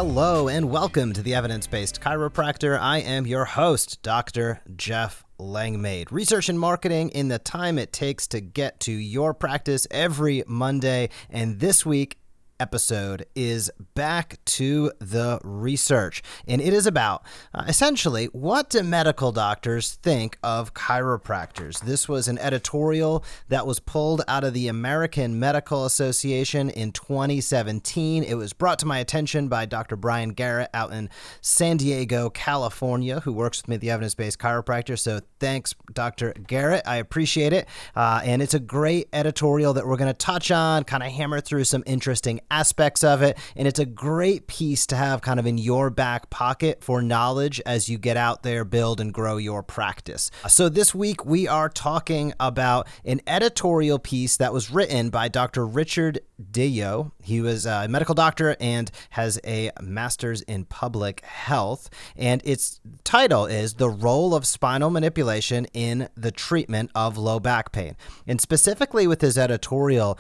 Hello and welcome to the Evidence Based Chiropractor. I am your host, Dr. Jeff Langmaid. Research and marketing in the time it takes to get to your practice every Monday. And this week, episode is back to the research, and it is about essentially, what do medical doctors think of chiropractors? This was an editorial that was pulled out of the American Medical Association in 2017. It was brought to my attention by Dr. Brian Garrett out in San Diego, California, who works with me at the Evidence Based Chiropractor. So thanks, Dr. Garrett. I appreciate it. And it's a great editorial that we're going to touch on, kind of hammer through some interesting aspects of it, and it's a great piece to have kind of in your back pocket for knowledge as you get out there, build and grow your practice. So this week we are talking about an editorial piece that was written by Dr. Richard Deyo. He was a medical doctor and has a master's in public health, and its title is The Role of Spinal Manipulation in the Treatment of Low Back Pain. And specifically with his editorial,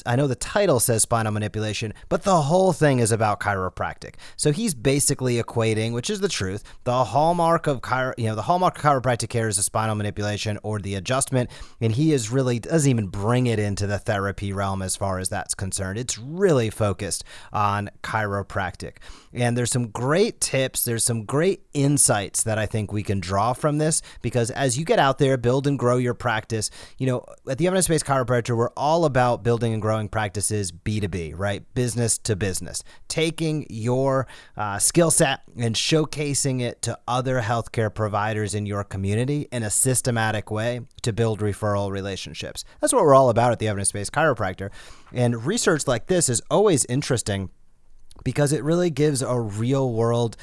I know the title says spinal manipulation, but the whole thing is about chiropractic. So he's basically equating, which is the truth, the hallmark of chiropractic care is the spinal manipulation or the adjustment, and he is really doesn't even bring it into the therapy realm as far as that's concerned. It's really focused on chiropractic. And there's some great tips, there's some great insights that I think we can draw from this, because as you get out there, build and grow your practice, at the Evidence Based Chiropractor, we're all about building and growing practices B2B, right? Business to business, taking your skill set and showcasing it to other healthcare providers in your community in a systematic way to build referral relationships. That's what we're all about at the Evidence Based Chiropractor. And research like this is always interesting because it really gives a real world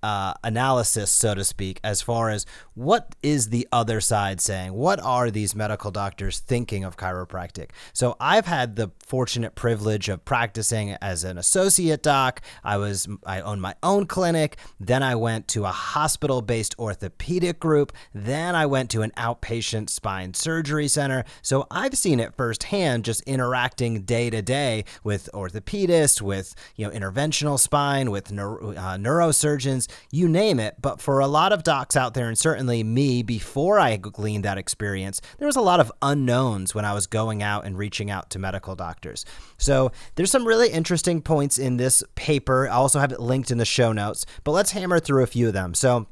analysis, so to speak, as far as what is the other side saying? What are these medical doctors thinking of chiropractic? So I've had the fortunate privilege of practicing as an associate doc. I owned my own clinic. Then I went to a hospital-based orthopedic group. Then I went to an outpatient spine surgery center. So I've seen it firsthand, just interacting day to day with orthopedists, with interventional spine, with neurosurgeons, you name it. But for a lot of docs out there, and certainly me, before I gleaned that experience, there was a lot of unknowns when I was going out and reaching out to medical doctors. So there's some really interesting points in this paper. I also have it linked in the show notes, but let's hammer through a few of them. So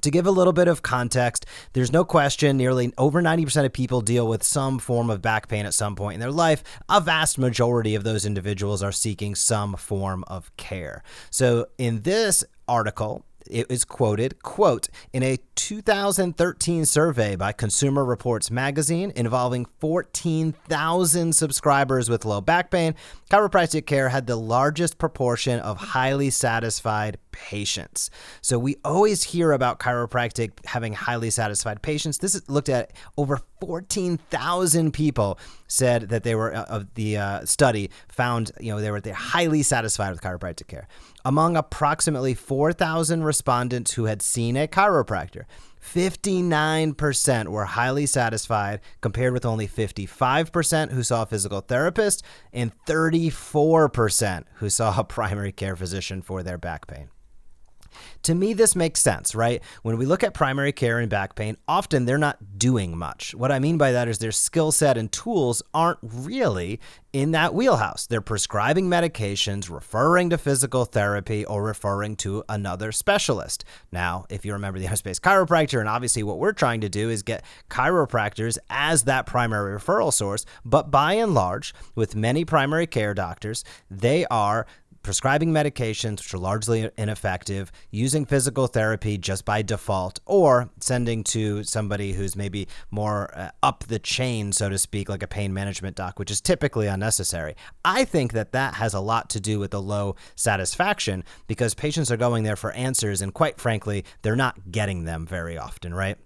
to give a little bit of context, there's no question nearly over 90% of people deal with some form of back pain at some point in their life. A vast majority of those individuals are seeking some form of care. So in this article, it is quoted, quote, in a 2013 survey by Consumer Reports magazine involving 14,000 subscribers with low back pain, chiropractic care had the largest proportion of highly satisfied patients. So we always hear about chiropractic having highly satisfied patients. This is looked at over 14,000 people said that they were of the study found, they're highly satisfied with chiropractic care. Among approximately 4,000 respondents who had seen a chiropractor, 59% were highly satisfied, compared with only 55% who saw a physical therapist and 34% who saw a primary care physician for their back pain. To me, this makes sense, right? When we look at primary care and back pain, often they're not doing much. What I mean by that is their skill set and tools aren't really in that wheelhouse. They're prescribing medications, referring to physical therapy, or referring to another specialist. Now, if you remember the Evidence-Based Chiropractor, and obviously what we're trying to do is get chiropractors as that primary referral source, but by and large, with many primary care doctors, they are prescribing medications which are largely ineffective, using physical therapy just by default, or sending to somebody who's maybe more up the chain, so to speak, like a pain management doc, which is typically unnecessary. I think that has a lot to do with the low satisfaction, because patients are going there for answers, and quite frankly, they're not getting them very often, right?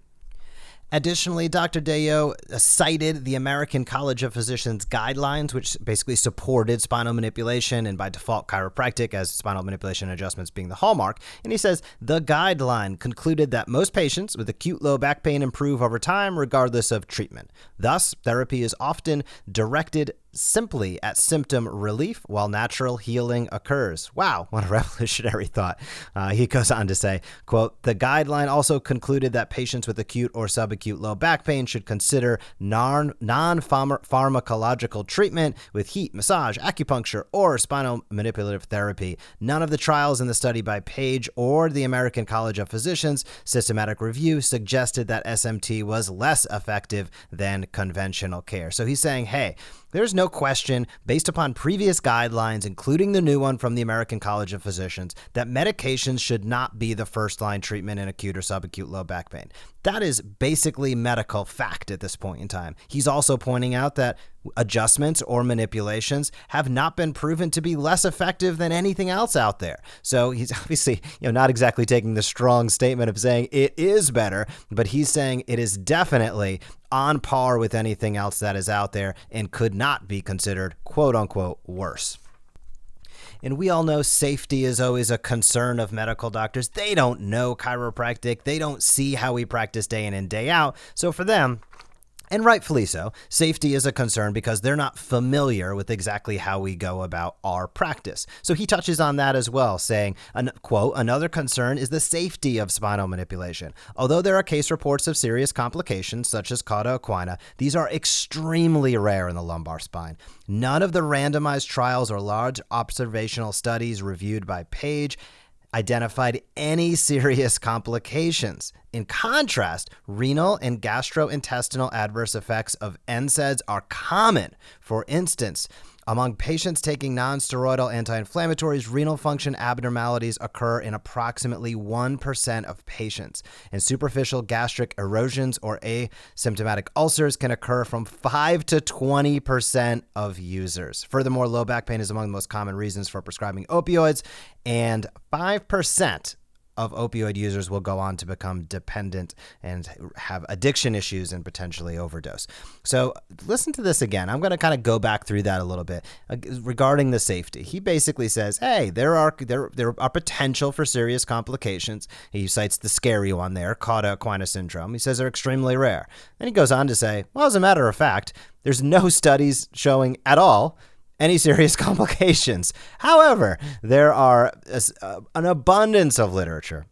Additionally, Dr. Deyo cited the American College of Physicians guidelines, which basically supported spinal manipulation and by default chiropractic as spinal manipulation adjustments being the hallmark. And he says the guideline concluded that most patients with acute low back pain improve over time regardless of treatment. Thus, therapy is often directed simply at symptom relief while natural healing occurs. Wow, what a revolutionary thought. He goes on to say, quote, the guideline also concluded that patients with acute or subacute low back pain should consider non-pharmacological treatment with heat, massage, acupuncture, or spinal manipulative therapy. None of the trials in the study by Page or the American College of Physicians systematic review suggested that SMT was less effective than conventional care. So he's saying, hey, there's no question, based upon previous guidelines, including the new one from the American College of Physicians, that medications should not be the first-line treatment in acute or subacute low back pain. That is basically medical fact at this point in time. He's also pointing out that adjustments or manipulations have not been proven to be less effective than anything else out there. So he's obviously, not exactly taking the strong statement of saying it is better, but he's saying it is definitely on par with anything else that is out there and could not be considered quote unquote worse. And we all know safety is always a concern of medical doctors. They don't know chiropractic. They don't see how we practice day in and day out. So for them, and rightfully so, safety is a concern because they're not familiar with exactly how we go about our practice. So he touches on that as well, saying, quote, another concern is the safety of spinal manipulation. Although there are case reports of serious complications, such as cauda equina, these are extremely rare in the lumbar spine. None of the randomized trials or large observational studies reviewed by Page identified any serious complications. In contrast, renal and gastrointestinal adverse effects of NSAIDs are common. For instance, among patients taking non-steroidal anti-inflammatories, renal function abnormalities occur in approximately 1% of patients, and superficial gastric erosions or asymptomatic ulcers can occur from 5 to 20% of users. Furthermore, low back pain is among the most common reasons for prescribing opioids, and 5% of opioid users will go on to become dependent and have addiction issues and potentially overdose. So listen to this again. I'm going to kind of go back through that a little bit regarding the safety. He basically says, hey, there are potential for serious complications. He cites the scary one there, cauda equina syndrome. He says they're extremely rare. Then he goes on to say, well, as a matter of fact, there's no studies showing at all any serious complications. However, there are an abundance of literature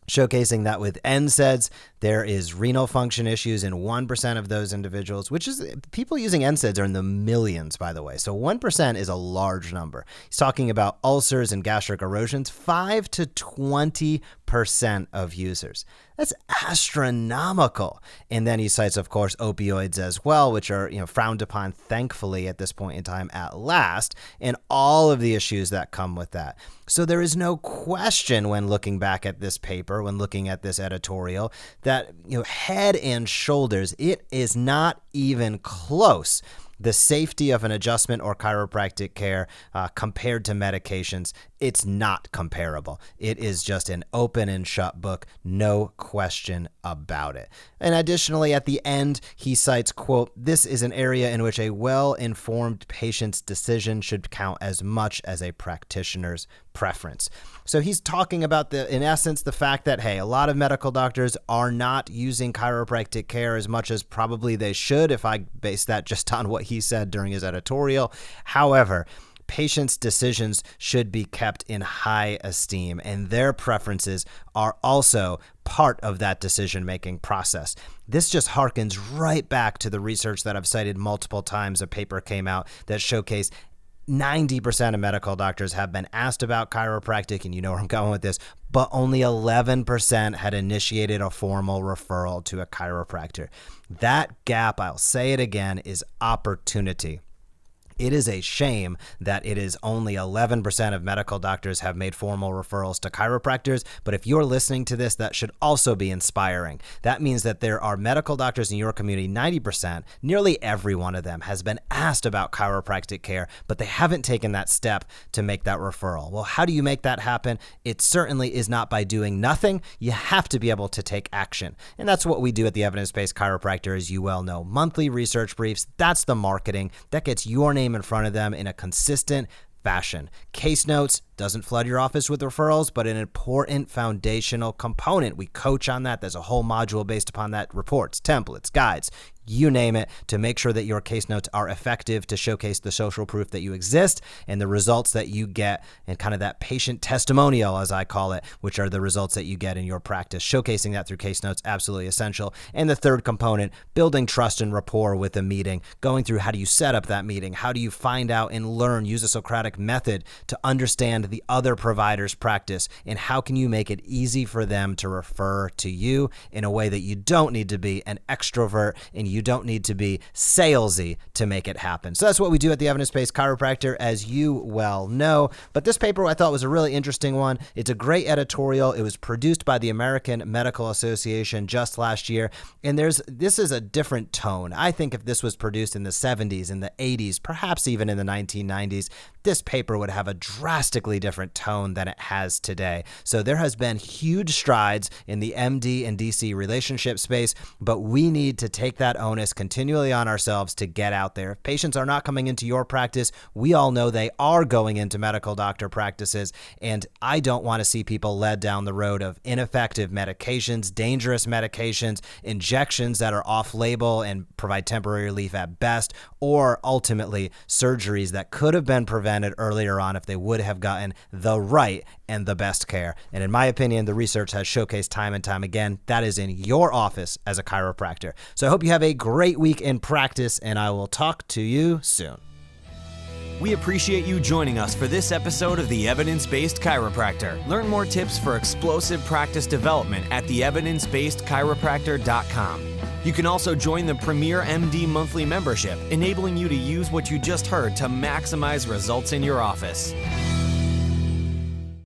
showcasing that with NSAIDs, there is renal function issues in 1% of those individuals, which is people using NSAIDs are in the millions, by the way. So 1% is a large number. He's talking about ulcers and gastric erosions, 5 to 20% of users. That's astronomical. And then he cites, of course, opioids as well, which are frowned upon, thankfully, at this point in time at last, and all of the issues that come with that. So there is no question when looking back at this paper, when looking at this editorial, that head and shoulders, it is not even close. The safety of an adjustment or chiropractic care compared to medications, it's not comparable. It is just an open and shut book, no question about it. And additionally, at the end, he cites, quote, this is an area in which a well-informed patient's decision should count as much as a practitioner's preference. So he's talking about, in essence, the fact that, hey, a lot of medical doctors are not using chiropractic care as much as probably they should, if I base that just on what he said during his editorial. However, patients' decisions should be kept in high esteem, and their preferences are also part of that decision-making process. This just harkens right back to the research that I've cited multiple times. A paper came out that showcased 90% of medical doctors have been asked about chiropractic, and you know where I'm going with this, but only 11% had initiated a formal referral to a chiropractor. That gap, I'll say it again, is opportunity. It is a shame that it is only 11% of medical doctors have made formal referrals to chiropractors, but if you're listening to this, that should also be inspiring. That means that there are medical doctors in your community, 90%, nearly every one of them has been asked about chiropractic care, but they haven't taken that step to make that referral. Well, how do you make that happen? It certainly is not by doing nothing. You have to be able to take action. And that's what we do at the Evidence Based Chiropractor, as you well know. Monthly research briefs, that's the marketing. That gets your name in front of them in a consistent fashion. Case notes, doesn't flood your office with referrals, but an important foundational component. We coach on that. There's a whole module based upon that, reports, templates, guides, you name it, to make sure that your case notes are effective to showcase the social proof that you exist and the results that you get, and kind of that patient testimonial, as I call it, which are the results that you get in your practice. Showcasing that through case notes, absolutely essential. And the third component, building trust and rapport with a meeting, going through how do you set up that meeting? How do you find out and learn, use a Socratic method to understand the other provider's practice, and how can you make it easy for them to refer to you in a way that you don't need to be an extrovert and you don't need to be salesy to make it happen. So that's what we do at the Evidence Based Chiropractor, as you well know. But this paper I thought was a really interesting one. It's a great editorial. It was produced by the American Medical Association just last year. And this is a different tone. I think if this was produced in the 70s, in the 80s, perhaps even in the 1990s, this paper would have a drastically different tone than it has today. So there has been huge strides in the MD and DC relationship space, but we need to take that onus continually on ourselves to get out there. If patients are not coming into your practice, we all know they are going into medical doctor practices, and I don't want to see people led down the road of ineffective medications, dangerous medications, injections that are off-label and provide temporary relief at best, or ultimately surgeries that could have been prevented earlier on if they would have gotten the right and the best care. And in my opinion, the research has showcased time and time again that is in your office as a chiropractor. So I hope you have a great week in practice, and I will talk to you soon. We appreciate you joining us for this episode of the Evidence Based Chiropractor. Learn more tips for explosive practice development at theevidencebasedchiropractor.com. You can also join the Premier MD monthly membership, enabling you to use what you just heard to maximize results in your office.